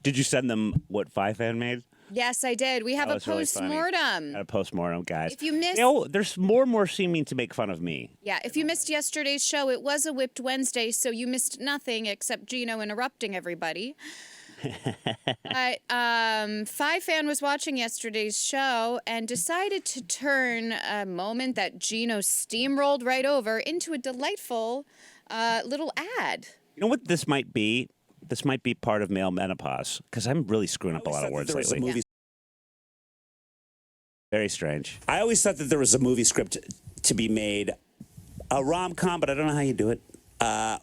Did you send them what Five-Fan made? Yes, I did. We have a was really funny. post-mortem. Got a post-mortem, guys. If you missed... there's more and more seeming to make fun of me. Yeah, if you missed yesterday's show, it was a Whipped Wednesday, so you missed nothing except Gino interrupting everybody. But Five-Fan was watching yesterday's show and decided to turn a moment that Gino steamrolled right over into a delightful little ad. You know what this might be? This might be part of male menopause, because I'm really screwing up a lot of words lately. Very strange. I always thought that there was a movie script to be made, a rom-com, but I don't know how you do it,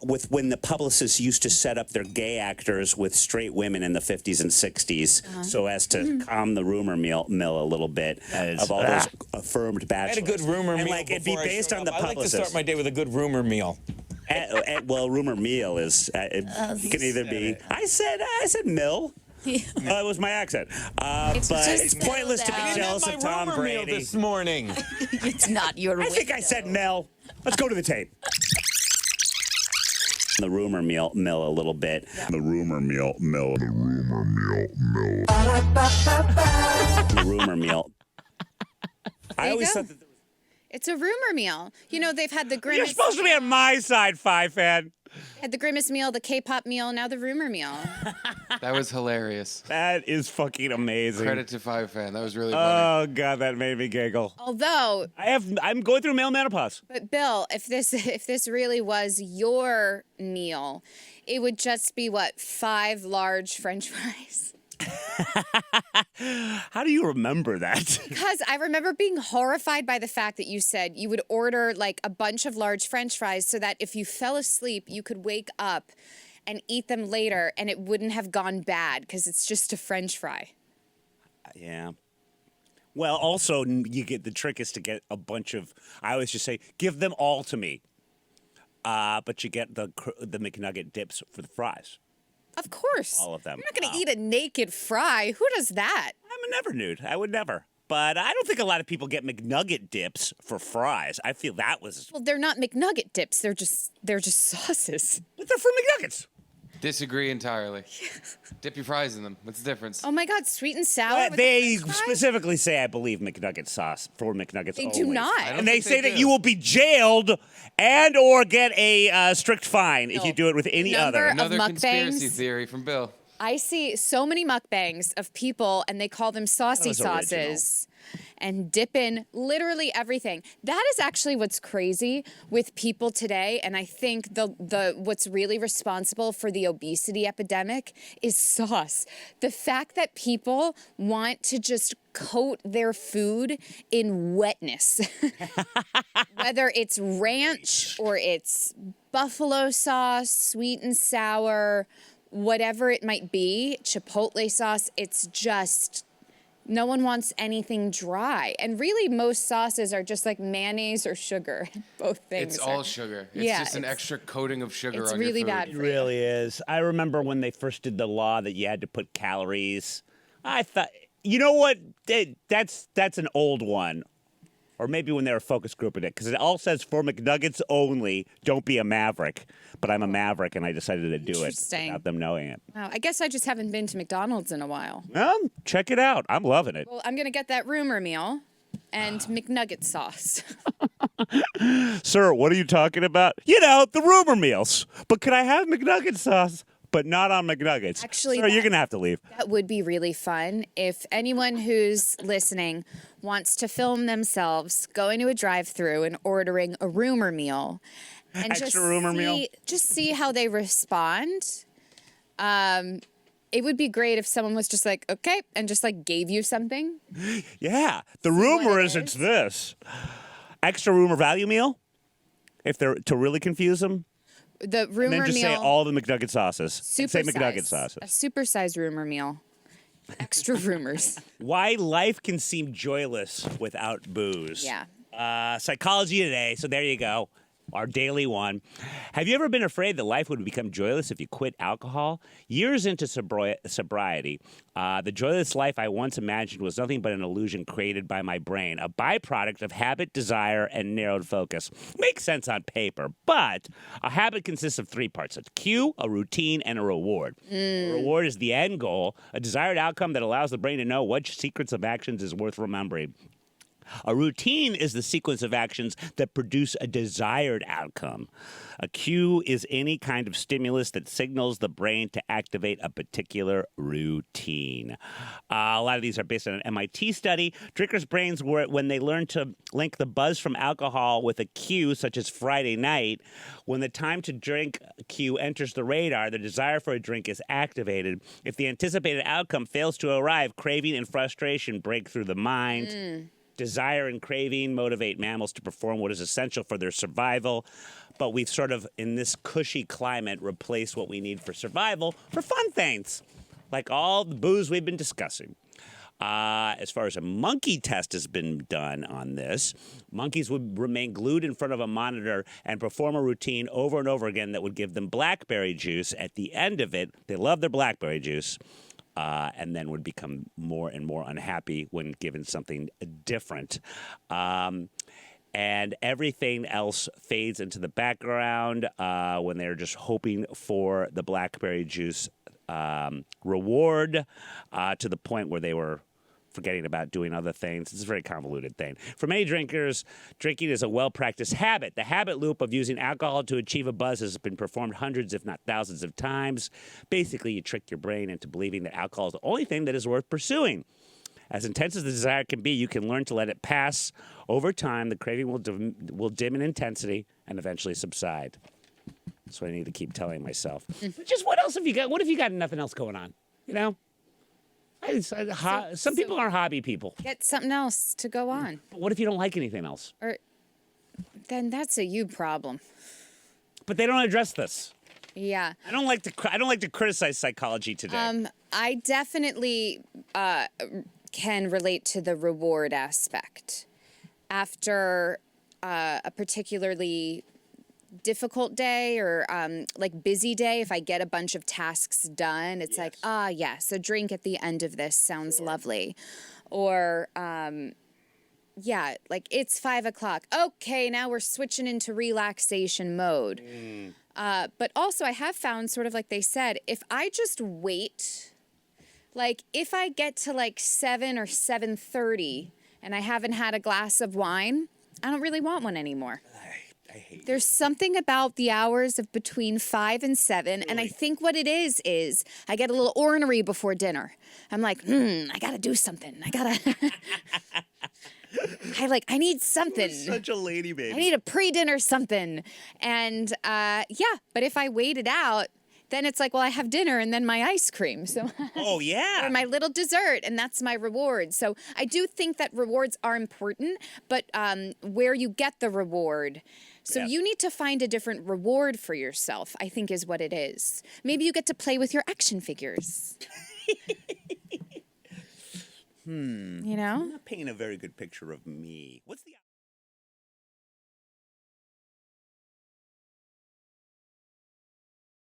with when the publicists used to set up their gay actors with straight women in the 50s and 60s so as to calm the rumor mill a little bit of all those affirmed bachelors. I had a good rumor meal like, it'd be based on the I like to publicist. start my day with a good rumor meal. Well, rumor meal is it can either be. I said mill. It was my accent. But it's pointless to be jealous of Tom Brady this morning. It's not your I think I said mill. Let's go to the tape. The rumor mill a little bit. The rumor mill. The rumor mill. I always thought that. It's a rumor meal. You know, they've had the grimace. You're supposed to be on my side, Five-Fan. Had the grimace meal, the K-pop meal, now the rumor meal. That was hilarious. That is fucking amazing. Credit to Five-Fan. That was really funny. Oh God, that made me giggle. Although, I'm going through male menopause. but Bill, if this really was your meal, it would just be what, 5 large French fries? How do you remember that? Because I remember being horrified by the fact that you said you would order like a bunch of large French fries so that if you fell asleep, you could wake up and eat them later and it wouldn't have gone bad because it's just a French fry. Yeah. Well, also, you get the trick is to get a bunch of. I always just say, give them all to me. But you get the McNugget dips for the fries. Of course. All of them. You're not going to eat a naked fry. Who does that? I'm never nude. I would never. But I don't think a lot of people get McNugget dips for fries. I feel that was. Well, they're not McNugget dips. They're just sauces. But they're for McNuggets. Disagree entirely. Dip your fries in them. What's the difference? Oh my God, sweet and sour. with They the French fries? specifically say, I believe, McNugget sauce for McNuggets They only. do not. And they say that do. you will be jailed and or get a strict fine if No. you do it with any Number other. of Another conspiracy mukbangs. theory from Bill. I see so many mukbangs of people, and they call them saucy was original. sauces, and dip in literally everything. That is actually what's crazy with people today, and I think the what's really responsible for the obesity epidemic is sauce. The fact that people want to just coat their food in wetness, whether it's ranch or it's buffalo sauce, sweet and sour, whatever it might be, chipotle sauce, it's just, no one wants anything dry. And really, most sauces are just like mayonnaise or sugar. Both things. It's all sugar. It's Yeah, just an it's- extra coating of sugar it's on really your food. bad It really is. I remember when they first did the law that you had to put calories. I thought, you know what? That's an old one. Or maybe when they were focus grouping it, because it all says for McNuggets only, don't be a maverick. But I'm a maverick, and I decided to do it Interesting. without them knowing it. Wow, I guess I just haven't been to McDonald's in a while. Well, check it out. I'm loving it. Well, I'm going to get that rumor meal and McNugget sauce. Sir, what are you talking about? You know, the rumor meals. But could I have McNugget sauce? But not on McNuggets. Actually, Sir, you're that- going to have to leave. That would be really fun if anyone who's listening wants to film themselves going to a drive-thru and ordering a rumor meal. And Extra rumor meal? Just see how they respond. It would be great if someone was just like, okay, and just like gave you something. Yeah. The rumor what it is it's is? this. Extra rumor value meal? If they're to really confuse them. The And rumor then just meal. say all the McNugget sauces. And say supersize. McNugget sauces. A supersized rumor meal. Extra rumors. Why life can seem joyless without booze. Yeah. Psychology Today. So there you go. our daily one. Have you ever been afraid that life would become joyless if you quit alcohol? Years into sobriety, the joyless life I once imagined was nothing but an illusion created by my brain, a byproduct of habit, desire, and narrowed focus. Makes sense on paper, but a habit consists of three parts: a cue, a routine, and a reward. A reward is the end goal, a desired outcome that allows the brain to know which sequence of actions is worth remembering. A routine is the sequence of actions that produce a desired outcome. A cue is any kind of stimulus that signals the brain to activate a particular routine. A lot of these are based on an MIT study. Drinkers' brains were, when they learn to link the buzz from alcohol with a cue, such as Friday night, when the time to drink cue enters the radar, the desire for a drink is activated. If the anticipated outcome fails to arrive, craving and frustration break through the mind. Desire and craving motivate mammals to perform what is essential for their survival. But we've sort of, in this cushy climate, replaced what we need for survival for fun things, like all the booze we've been discussing. As far as a monkey test has been done on this, monkeys would remain glued in front of a monitor and perform a routine over and over again that would give them blackberry juice. At the end of it, they love their blackberry juice. And then would become more and more unhappy when given something different. And everything else fades into the background when they're just hoping for the blackberry juice reward to the point where they were forgetting about doing other things. It's a very convoluted thing. For many drinkers, drinking is a well-practiced habit. The habit loop of using alcohol to achieve a buzz has been performed hundreds, if not thousands of times. Basically, you trick your brain into believing that alcohol is the only thing that is worth pursuing. As intense as the desire can be, you can learn to let it pass. Over time, the craving will dim in intensity and eventually subside. That's what I need to keep telling myself. But just what else have you got? What if you got nothing else going on? You know? Some people are hobby people. Get something else to go on. But what if you don't like anything else? Or then that's a you problem. But they don't address this. Yeah. I don't like to criticize psychology today. I definitely can relate to the reward aspect. After a particularly difficult day or like busy day, if I get a bunch of tasks done, it's like, yes, a drink at the end of this sounds lovely. Or yeah, like it's 5 o'clock. Okay, now we're switching into relaxation mode. But also I have found, sort of like they said, if I just wait, like if I get to like 7 or 7:30 and I haven't had a glass of wine, I don't really want one anymore. I hate There's something about the hours of between 5 and 7, and I think what it is I get a little ornery before dinner. I'm like, I gotta do something. I need something. such a lady baby. I need a pre-dinner something. And but if I wait it out, then it's like, well, I have dinner and then my ice cream. So Oh yeah. or my little dessert, and that's my reward. So I do think that rewards are important, but where you get the reward. So Yeah. you need to find a different reward for yourself, I think is what it is. Maybe you get to play with your action figures. You know? Not painting a very good picture of me. What's the